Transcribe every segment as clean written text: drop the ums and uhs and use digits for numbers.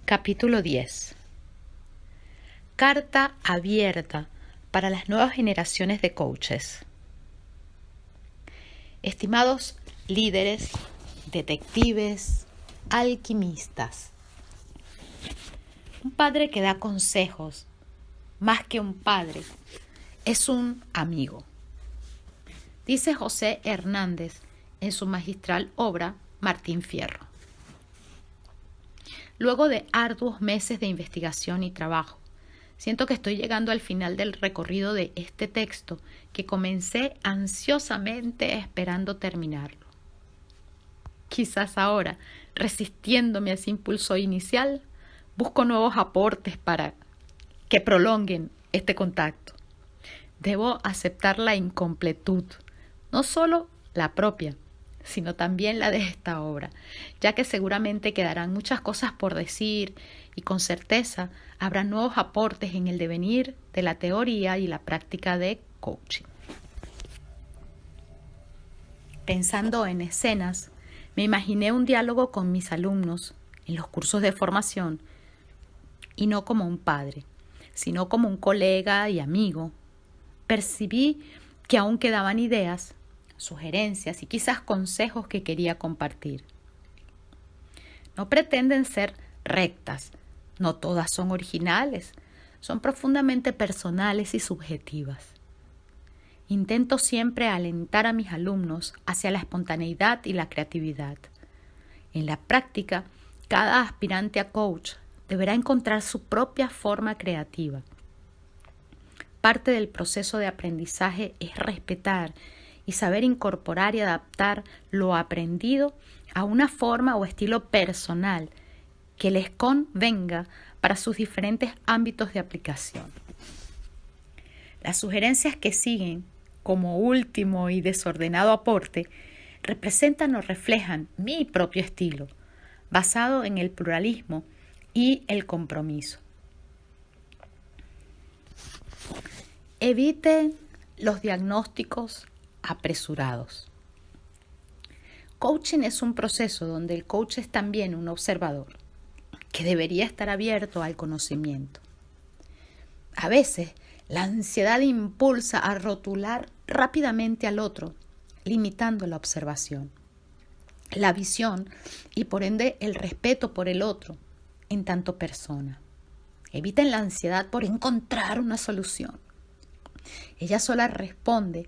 Capítulo 10. Carta abierta para las nuevas generaciones de coaches. Estimados líderes, detectives, alquimistas. Un padre que da consejos, más que un padre, es un amigo. Dice José Hernández en su magistral obra Martín Fierro. Luego de arduos meses de investigación y trabajo, siento que estoy llegando al final del recorrido de este texto que comencé ansiosamente esperando terminarlo. Quizás ahora, resistiéndome a ese impulso inicial, busco nuevos aportes para que prolonguen este contacto. Debo aceptar la incompletud, no solo la propia, sino también la de esta obra, ya que seguramente quedarán muchas cosas por decir y con certeza habrá nuevos aportes en el devenir de la teoría y la práctica de coaching. Pensando en escenas, me imaginé un diálogo con mis alumnos en los cursos de formación y no como un padre, sino como un colega y amigo. Percibí que aún quedaban ideas, sugerencias y quizás consejos que quería compartir. No pretenden ser rectas, no todas son originales, son profundamente personales y subjetivas. Intento siempre alentar a mis alumnos hacia la espontaneidad y la creatividad. En la práctica, cada aspirante a coach deberá encontrar su propia forma creativa. Parte del proceso de aprendizaje es respetar y saber incorporar y adaptar lo aprendido a una forma o estilo personal que les convenga para sus diferentes ámbitos de aplicación. Las sugerencias que siguen, como último y desordenado aporte, representan o reflejan mi propio estilo, basado en el pluralismo y el compromiso. Evite los diagnósticos apresurados. Coaching es un proceso donde el coach es también un observador que debería estar abierto al conocimiento. A veces, la ansiedad impulsa a rotular rápidamente al otro, limitando la observación, la visión y por ende el respeto por el otro en tanto persona. Eviten la ansiedad por encontrar una solución. Ella sola responde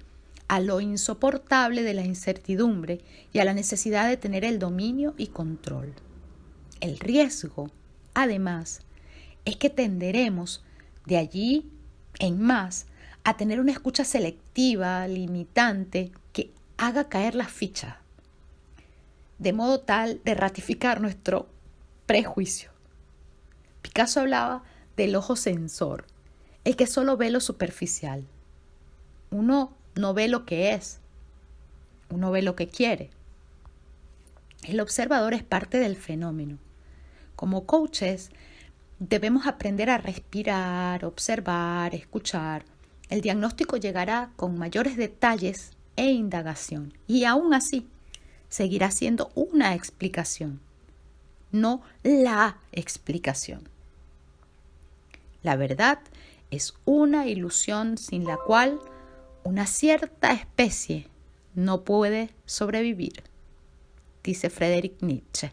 a lo insoportable de la incertidumbre y a la necesidad de tener el dominio y control. El riesgo, además, es que tenderemos de allí en más a tener una escucha selectiva, limitante, que haga caer las fichas, de modo tal de ratificar nuestro prejuicio. Picasso hablaba del ojo sensor, el que solo ve lo superficial. Uno no ve lo que es, uno ve lo que quiere. El observador es parte del fenómeno. Como coaches, debemos aprender a respirar, observar, escuchar. El diagnóstico llegará con mayores detalles e indagación. Y aún así, seguirá siendo una explicación, no la explicación. La verdad es una ilusión sin la cual una cierta especie no puede sobrevivir, dice Friedrich Nietzsche.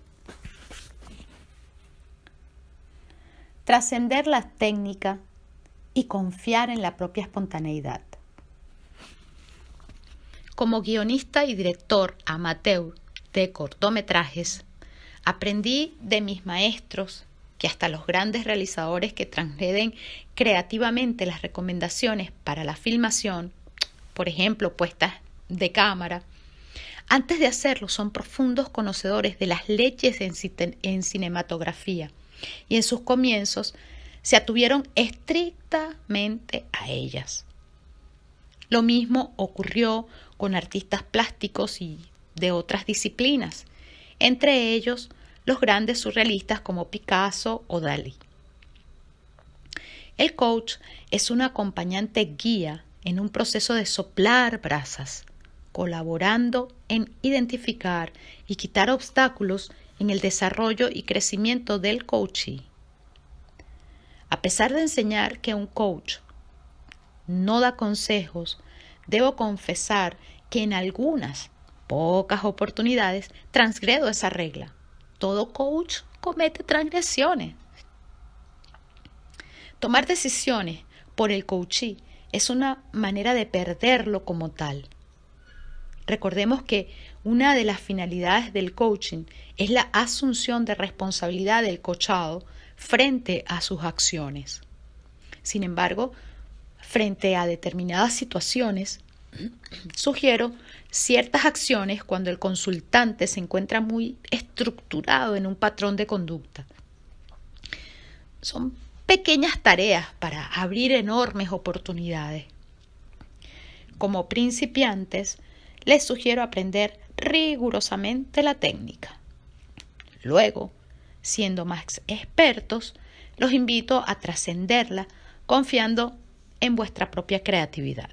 Trascender la técnica y confiar en la propia espontaneidad. Como guionista y director amateur de cortometrajes, aprendí de mis maestros que hasta los grandes realizadores que transgreden creativamente las recomendaciones para la filmación, por ejemplo, puestas de cámara, antes de hacerlo son profundos conocedores de las leyes en cinematografía y en sus comienzos se atuvieron estrictamente a ellas. Lo mismo ocurrió con artistas plásticos y de otras disciplinas, entre ellos los grandes surrealistas como Picasso o Dalí. El coach es un acompañante guía en un proceso de soplar brasas, colaborando en identificar y quitar obstáculos en el desarrollo y crecimiento del coachee. A pesar de enseñar que un coach no da consejos, debo confesar que en algunas pocas oportunidades transgredo esa regla. Todo coach comete transgresiones. Tomar decisiones por el coachee es una manera de perderlo como tal. Recordemos que una de las finalidades del coaching es la asunción de responsabilidad del coachado frente a sus acciones. Sin embargo, frente a determinadas situaciones, sugiero ciertas acciones cuando el consultante se encuentra muy estructurado en un patrón de conducta. Son pequeñas tareas para abrir enormes oportunidades. Como principiantes, les sugiero aprender rigurosamente la técnica. Luego, siendo más expertos, los invito a trascenderla confiando en vuestra propia creatividad.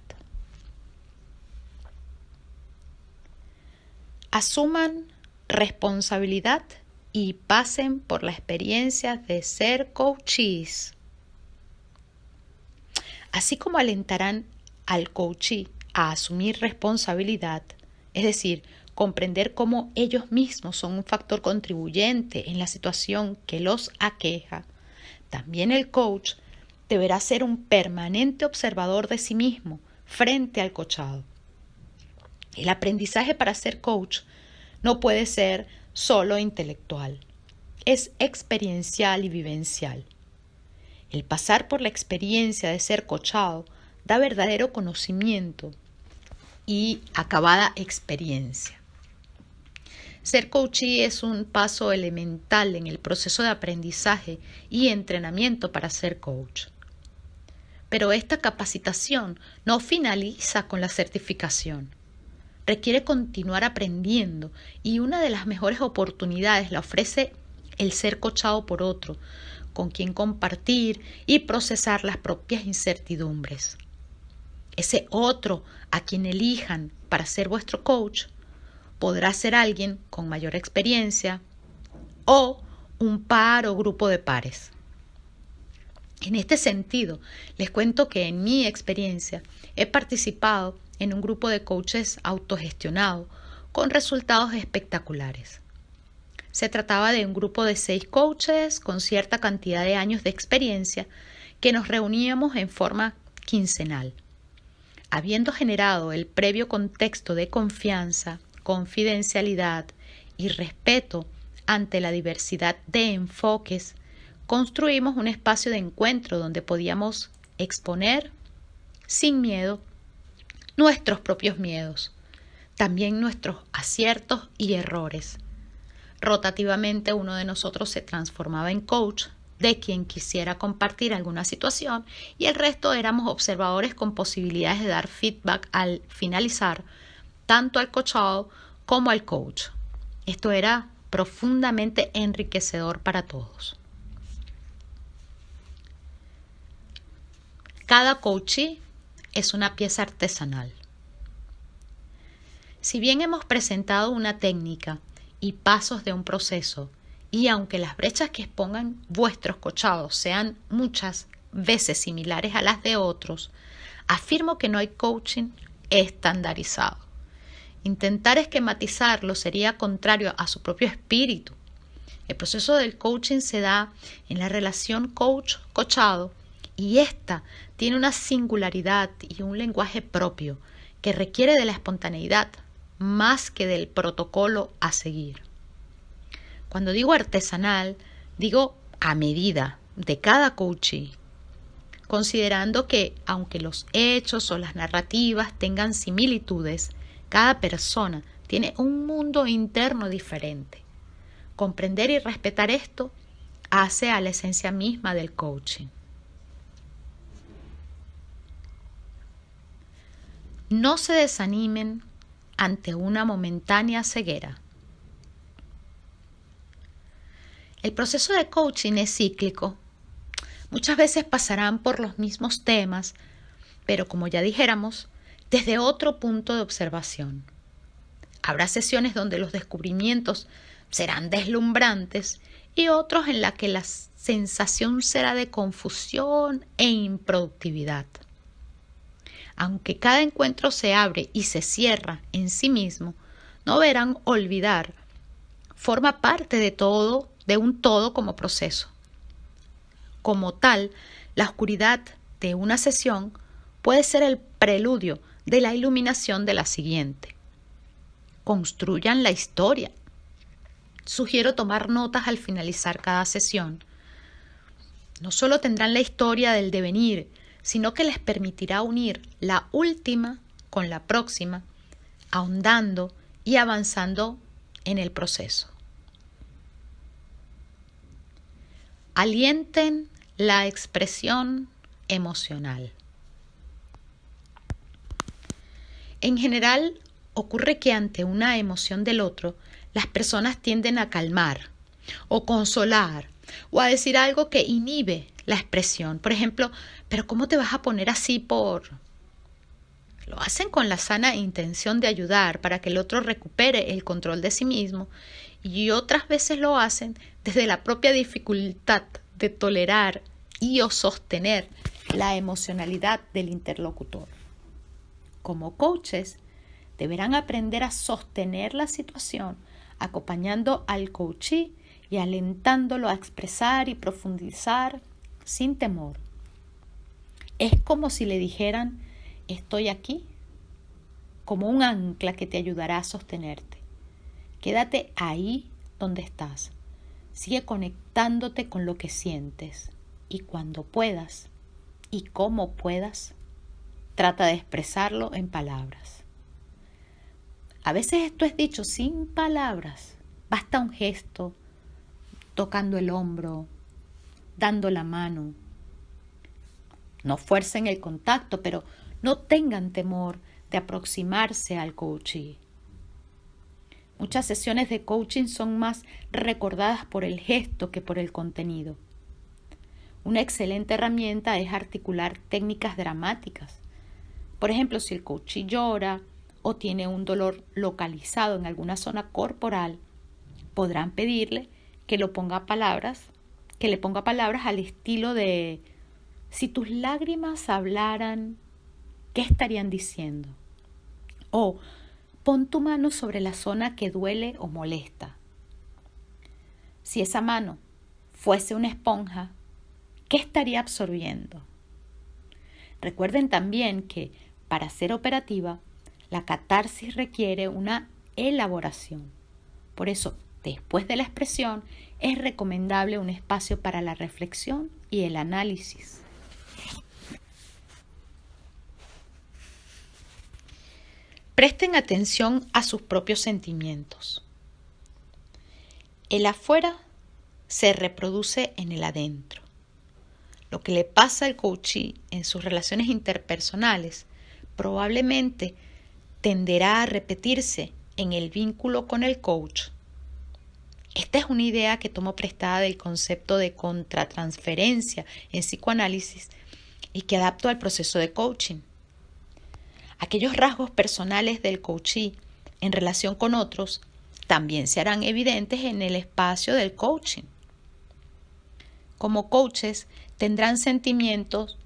Asuman responsabilidad y pasen por la experiencia de ser coachees. Así como alentarán al coachee a asumir responsabilidad, es decir, comprender cómo ellos mismos son un factor contribuyente en la situación que los aqueja, también el coach deberá ser un permanente observador de sí mismo frente al coachado. El aprendizaje para ser coach no puede ser solo intelectual, es experiencial y vivencial. El pasar por la experiencia de ser coachado da verdadero conocimiento y acabada experiencia. Ser coachee es un paso elemental en el proceso de aprendizaje y entrenamiento para ser coach. Pero esta capacitación no finaliza con la certificación. Requiere continuar aprendiendo y una de las mejores oportunidades la ofrece el ser coachado por otro, con quien compartir y procesar las propias incertidumbres. Ese otro a quien elijan para ser vuestro coach podrá ser alguien con mayor experiencia o un par o grupo de pares. En este sentido, les cuento que en mi experiencia he participado en un grupo de coaches autogestionados con resultados espectaculares. Se trataba de un grupo de 6 coaches con cierta cantidad de años de experiencia que nos reuníamos en forma quincenal. Habiendo generado el previo contexto de confianza, confidencialidad y respeto ante la diversidad de enfoques, construimos un espacio de encuentro donde podíamos exponer sin miedo nuestros propios miedos, también nuestros aciertos y errores. Rotativamente uno de nosotros se transformaba en coach de quien quisiera compartir alguna situación y el resto éramos observadores con posibilidades de dar feedback al finalizar, tanto al coachado como al coach. Esto era profundamente enriquecedor para todos. Cada coachee es una pieza artesanal. Si bien hemos presentado una técnica y pasos de un proceso, y aunque las brechas que expongan vuestros coachados sean muchas veces similares a las de otros, afirmo que no hay coaching estandarizado. Intentar esquematizarlo sería contrario a su propio espíritu. El proceso del coaching se da en la relación coach-coachado y esta tiene una singularidad y un lenguaje propio que requiere de la espontaneidad más que del protocolo a seguir. Cuando digo artesanal, digo a medida de cada coachee, considerando que aunque los hechos o las narrativas tengan similitudes, cada persona tiene un mundo interno diferente. Comprender y respetar esto hace a la esencia misma del coaching. No se desanimen ante una momentánea ceguera. El proceso de coaching es cíclico. Muchas veces pasarán por los mismos temas, pero como ya dijéramos, desde otro punto de observación. Habrá sesiones donde los descubrimientos serán deslumbrantes y otros en las que las sensación será de confusión e improductividad. Aunque cada encuentro se abre y se cierra en sí mismo, no verán olvidar, forma parte de un todo como proceso. Como tal, la oscuridad de una sesión puede ser el preludio de la iluminación de la siguiente. Construyan la historia. Sugiero tomar notas al finalizar cada sesión. No solo tendrán la historia del devenir, sino que les permitirá unir la última con la próxima, ahondando y avanzando en el proceso. Alienten la expresión emocional. En general, ocurre que ante una emoción del otro, las personas tienden a calmar o consolar o a decir algo que inhibe la expresión. Por ejemplo, ¿pero cómo te vas a poner así por...? Lo hacen con la sana intención de ayudar para que el otro recupere el control de sí mismo, y otras veces lo hacen desde la propia dificultad de tolerar y o sostener la emocionalidad del interlocutor. Como coaches, deberán aprender a sostener la situación, acompañando al coachee y alentándolo a expresar y profundizar sin temor. Es como si le dijeran: estoy aquí, como un ancla que te ayudará a sostenerte. Quédate ahí donde estás. Sigue conectándote con lo que sientes. Y cuando puedas, y como puedas, trata de expresarlo en palabras. A veces esto es dicho sin palabras. Basta un gesto, tocando el hombro, dando la mano. No fuercen el contacto, pero no tengan temor de aproximarse al coachee. Muchas sesiones de coaching son más recordadas por el gesto que por el contenido. Una excelente herramienta es articular técnicas dramáticas. Por ejemplo, si el coachee llora o tiene un dolor localizado en alguna zona corporal, podrán pedirle que le ponga palabras al estilo de: si tus lágrimas hablaran, ¿qué estarían diciendo? O pon tu mano sobre la zona que duele o molesta. Si esa mano fuese una esponja, ¿qué estaría absorbiendo? Recuerden también que para ser operativa, la catarsis requiere una elaboración. Por eso, después de la expresión, es recomendable un espacio para la reflexión y el análisis. Presten atención a sus propios sentimientos. El afuera se reproduce en el adentro. Lo que le pasa al coachee en sus relaciones interpersonales probablemente tenderá a repetirse en el vínculo con el coach. Esta es una idea que tomo prestada del concepto de contratransferencia en psicoanálisis y que adapto al proceso de coaching. Aquellos rasgos personales del coachee en relación con otros también se harán evidentes en el espacio del coaching. Como coaches tendrán sentimientos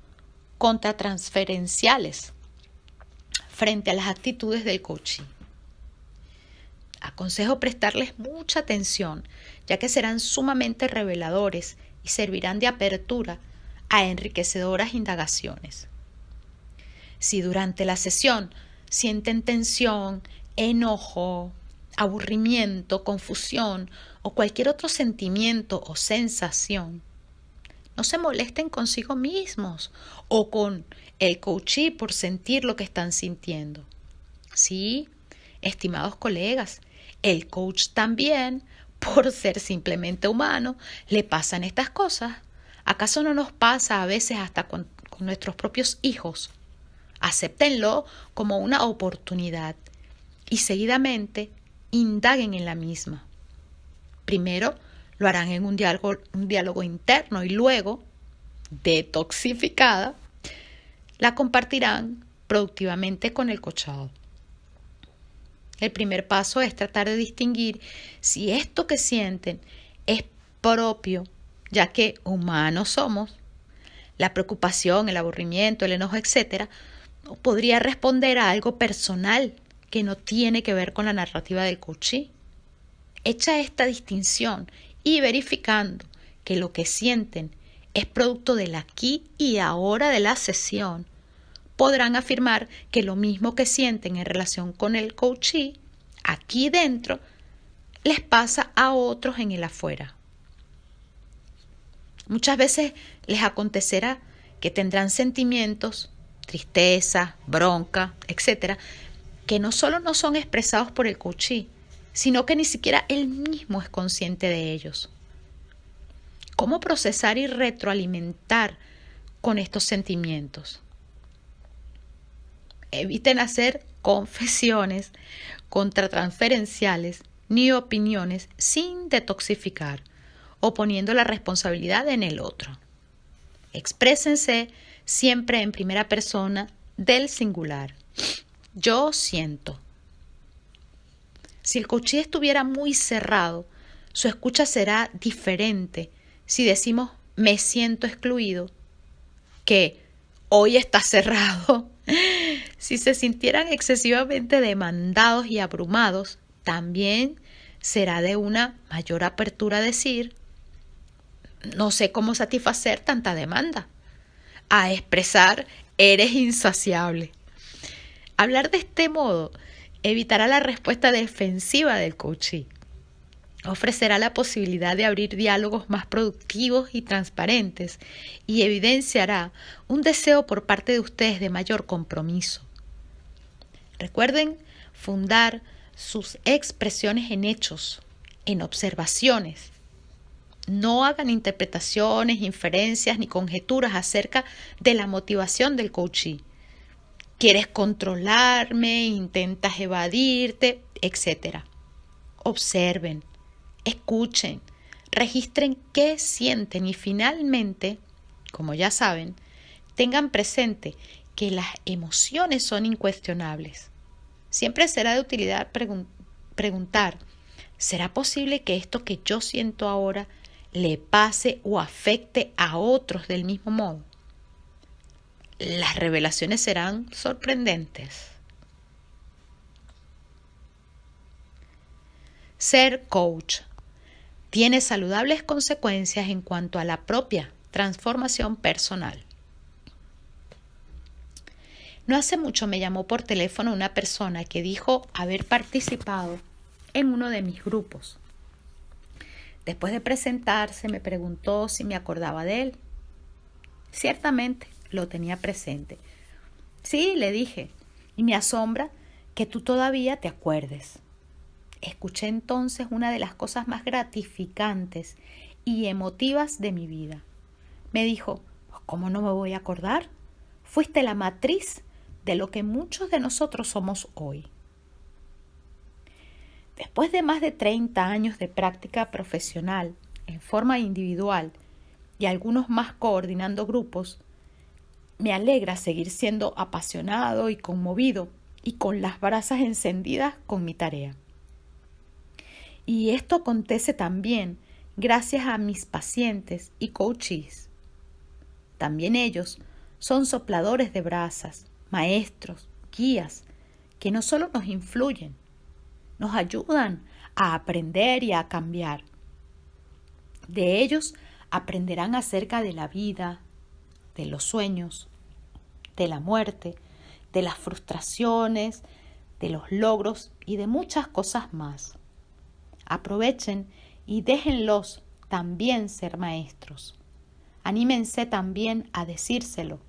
contratransferenciales frente a las actitudes del coachee. Aconsejo prestarles mucha atención, ya que serán sumamente reveladores y servirán de apertura a enriquecedoras indagaciones. Si durante la sesión sienten tensión, enojo, aburrimiento, confusión o cualquier otro sentimiento o sensación, no se molesten consigo mismos o con el coachee por sentir lo que están sintiendo. Sí, estimados colegas, el coach también, por ser simplemente humano, le pasan estas cosas. ¿Acaso no nos pasa a veces hasta con nuestros propios hijos? Acéptenlo como una oportunidad y seguidamente indaguen en la misma. Primero lo harán en un diálogo interno y luego, detoxificada, la compartirán productivamente con el coachado. El primer paso es tratar de distinguir si esto que sienten es propio ya que humanos somos. La preocupación, el aburrimiento, el enojo, etcétera, podría responder a algo personal que no tiene que ver con la narrativa del coachee. Hecha esta distinción y verificando que lo que sienten es producto del aquí y ahora de la sesión, podrán afirmar que lo mismo que sienten en relación con el coachee, aquí dentro, les pasa a otros en el afuera. Muchas veces les acontecerá que tendrán sentimientos, tristeza, bronca, etcétera, que no solo no son expresados por el coachee, sino que ni siquiera él mismo es consciente de ellos. ¿Cómo procesar y retroalimentar con estos sentimientos? Eviten hacer confesiones contratransferenciales ni opiniones sin detoxificar o poniendo la responsabilidad en el otro. Exprésense siempre en primera persona del singular. Yo siento. Si el coachee estuviera muy cerrado, su escucha será diferente si decimos me siento excluido, que hoy está cerrado. Si se sintieran excesivamente demandados y abrumados, también será de una mayor apertura decir no sé cómo satisfacer tanta demanda, a expresar eres insaciable. Hablar de este modo evitará la respuesta defensiva del coachee. Ofrecerá la posibilidad de abrir diálogos más productivos y transparentes y evidenciará un deseo por parte de ustedes de mayor compromiso. Recuerden fundar sus expresiones en hechos, en observaciones. No hagan interpretaciones, inferencias ni conjeturas acerca de la motivación del coachee. ¿Quieres controlarme? ¿Intentas evadirte? Etcétera. Observen, escuchen, registren qué sienten y finalmente, como ya saben, tengan presente que las emociones son incuestionables. Siempre será de utilidad preguntar, ¿será posible que esto que yo siento ahora le pase o afecte a otros del mismo modo? Las revelaciones serán sorprendentes. Ser coach tiene saludables consecuencias en cuanto a la propia transformación personal. No hace mucho me llamó por teléfono una persona que dijo haber participado en uno de mis grupos. Después de presentarse me preguntó si me acordaba de él. Ciertamente lo tenía presente. Sí, le dije, y me asombra que tú todavía te acuerdes. Escuché entonces una de las cosas más gratificantes y emotivas de mi vida. Me dijo, ¿cómo no me voy a acordar? Fuiste la matriz de lo que muchos de nosotros somos hoy. Después de más de 30 años de práctica profesional en forma individual y algunos más coordinando grupos, me alegra seguir siendo apasionado y conmovido y con las brasas encendidas con mi tarea. Y esto acontece también gracias a mis pacientes y coaches. También ellos son sopladores de brasas, maestros, guías, que no solo nos influyen, nos ayudan a aprender y a cambiar. De ellos aprenderán acerca de la vida, de los sueños, de la muerte, de las frustraciones, de los logros y de muchas cosas más. Aprovechen y déjenlos también ser maestros. Anímense también a decírselo,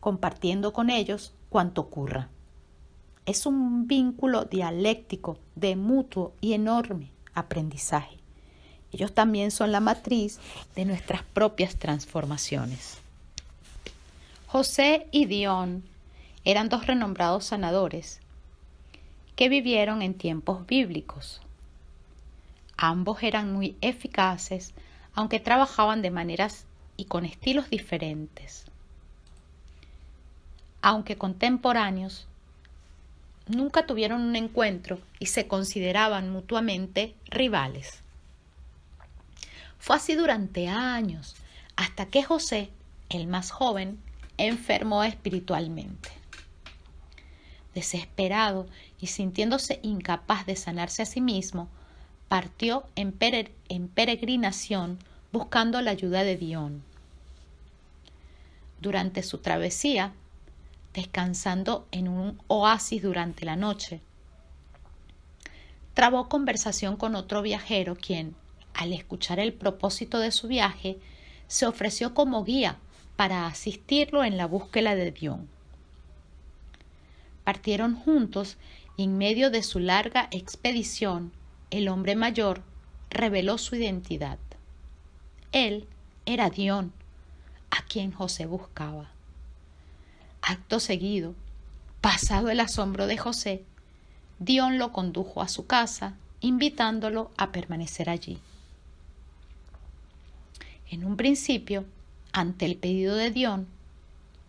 compartiendo con ellos cuanto ocurra. Es un vínculo dialéctico de mutuo y enorme aprendizaje. Ellos también son la matriz de nuestras propias transformaciones. José y Dion eran dos renombrados sanadores que vivieron en tiempos bíblicos. Ambos eran muy eficaces, aunque trabajaban de maneras y con estilos diferentes. Aunque contemporáneos, nunca tuvieron un encuentro y se consideraban mutuamente rivales. Fue así durante años, hasta que José, el más joven, enfermó espiritualmente. Desesperado y sintiéndose incapaz de sanarse a sí mismo, partió en peregrinación buscando la ayuda de Dion. Durante su travesía, descansando en un oasis durante la noche, trabó conversación con otro viajero quien, al escuchar el propósito de su viaje, se ofreció como guía para asistirlo en la búsqueda de Dion. Partieron juntos y en medio de su larga expedición, el hombre mayor reveló su identidad. Él era Dion, a quien José buscaba. Acto seguido, pasado el asombro de José, Dion lo condujo a su casa, invitándolo a permanecer allí. En un principio, ante el pedido de Dion,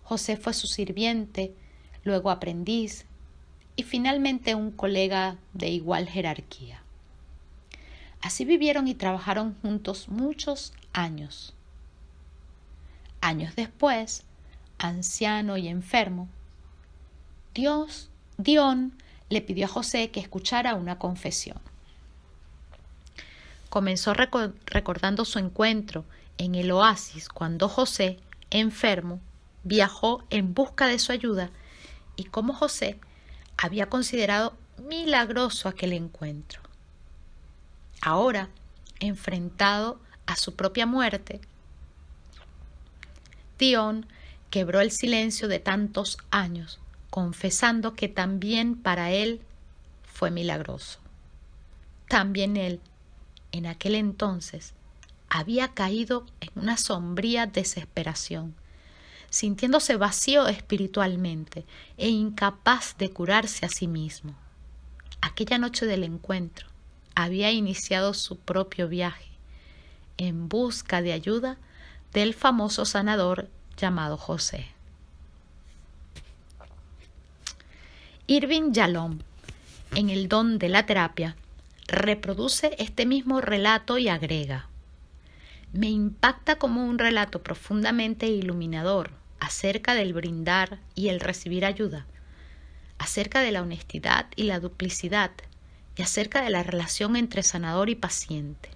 José fue su sirviente, luego aprendiz y finalmente un colega de igual jerarquía. Así vivieron y trabajaron juntos muchos años. Años después, anciano y enfermo, Dion le pidió a José que escuchara una confesión. Comenzó recordando su encuentro en el oasis cuando José, enfermo, viajó en busca de su ayuda y cómo José había considerado milagroso aquel encuentro. Ahora, enfrentado a su propia muerte, Dion quebró el silencio de tantos años, confesando que también para él fue milagroso. También él, en aquel entonces, había caído en una sombría desesperación, sintiéndose vacío espiritualmente e incapaz de curarse a sí mismo. Aquella noche del encuentro había iniciado su propio viaje en busca de ayuda del famoso sanador llamado José. Irving Yalom, en El don de la terapia, reproduce este mismo relato y agrega: me impacta como un relato profundamente iluminador acerca del brindar y el recibir ayuda, acerca de la honestidad y la duplicidad, y acerca de la relación entre sanador y paciente.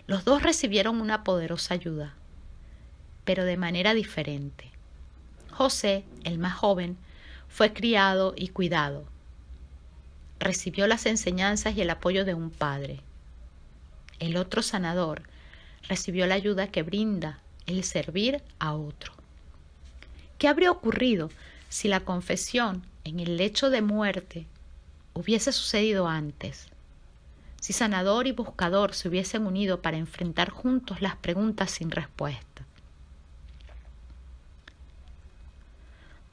Los dos recibieron una poderosa ayuda, pero de manera diferente. José, el más joven, fue criado y cuidado. Recibió las enseñanzas y el apoyo de un padre. El otro sanador recibió la ayuda que brinda el servir a otro. ¿Qué habría ocurrido si la confesión en el lecho de muerte hubiese sucedido antes? Si sanador y buscador se hubiesen unido para enfrentar juntos las preguntas sin respuesta.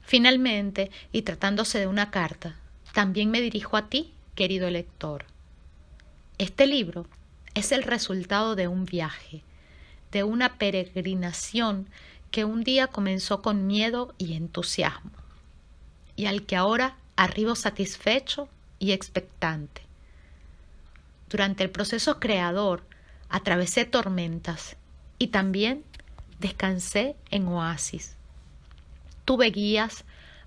Finalmente, y tratándose de una carta, también me dirijo a ti, querido lector. Este libro es el resultado de un viaje, de una peregrinación que un día comenzó con miedo y entusiasmo, y al que ahora arribo satisfecho y expectante. Durante el proceso creador atravesé tormentas y también descansé en oasis. Tuve guías,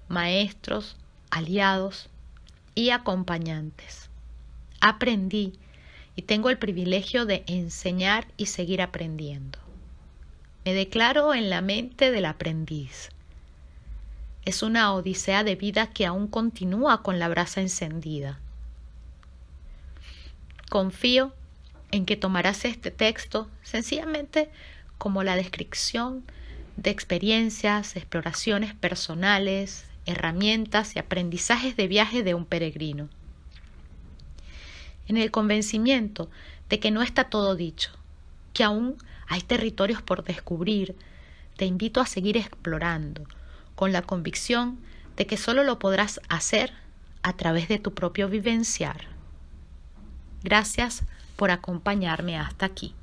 maestros, aliados y acompañantes. Aprendí y tengo el privilegio de enseñar y seguir aprendiendo. Me declaro en la mente del aprendiz. Es una odisea de vida que aún continúa con la brasa encendida. Confío en que tomarás este texto sencillamente como la descripción de experiencias, exploraciones personales, herramientas y aprendizajes de viaje de un peregrino. En el convencimiento de que no está todo dicho, que aún hay territorios por descubrir, te invito a seguir explorando, con la convicción de que solo lo podrás hacer a través de tu propio vivenciar. Gracias por acompañarme hasta aquí.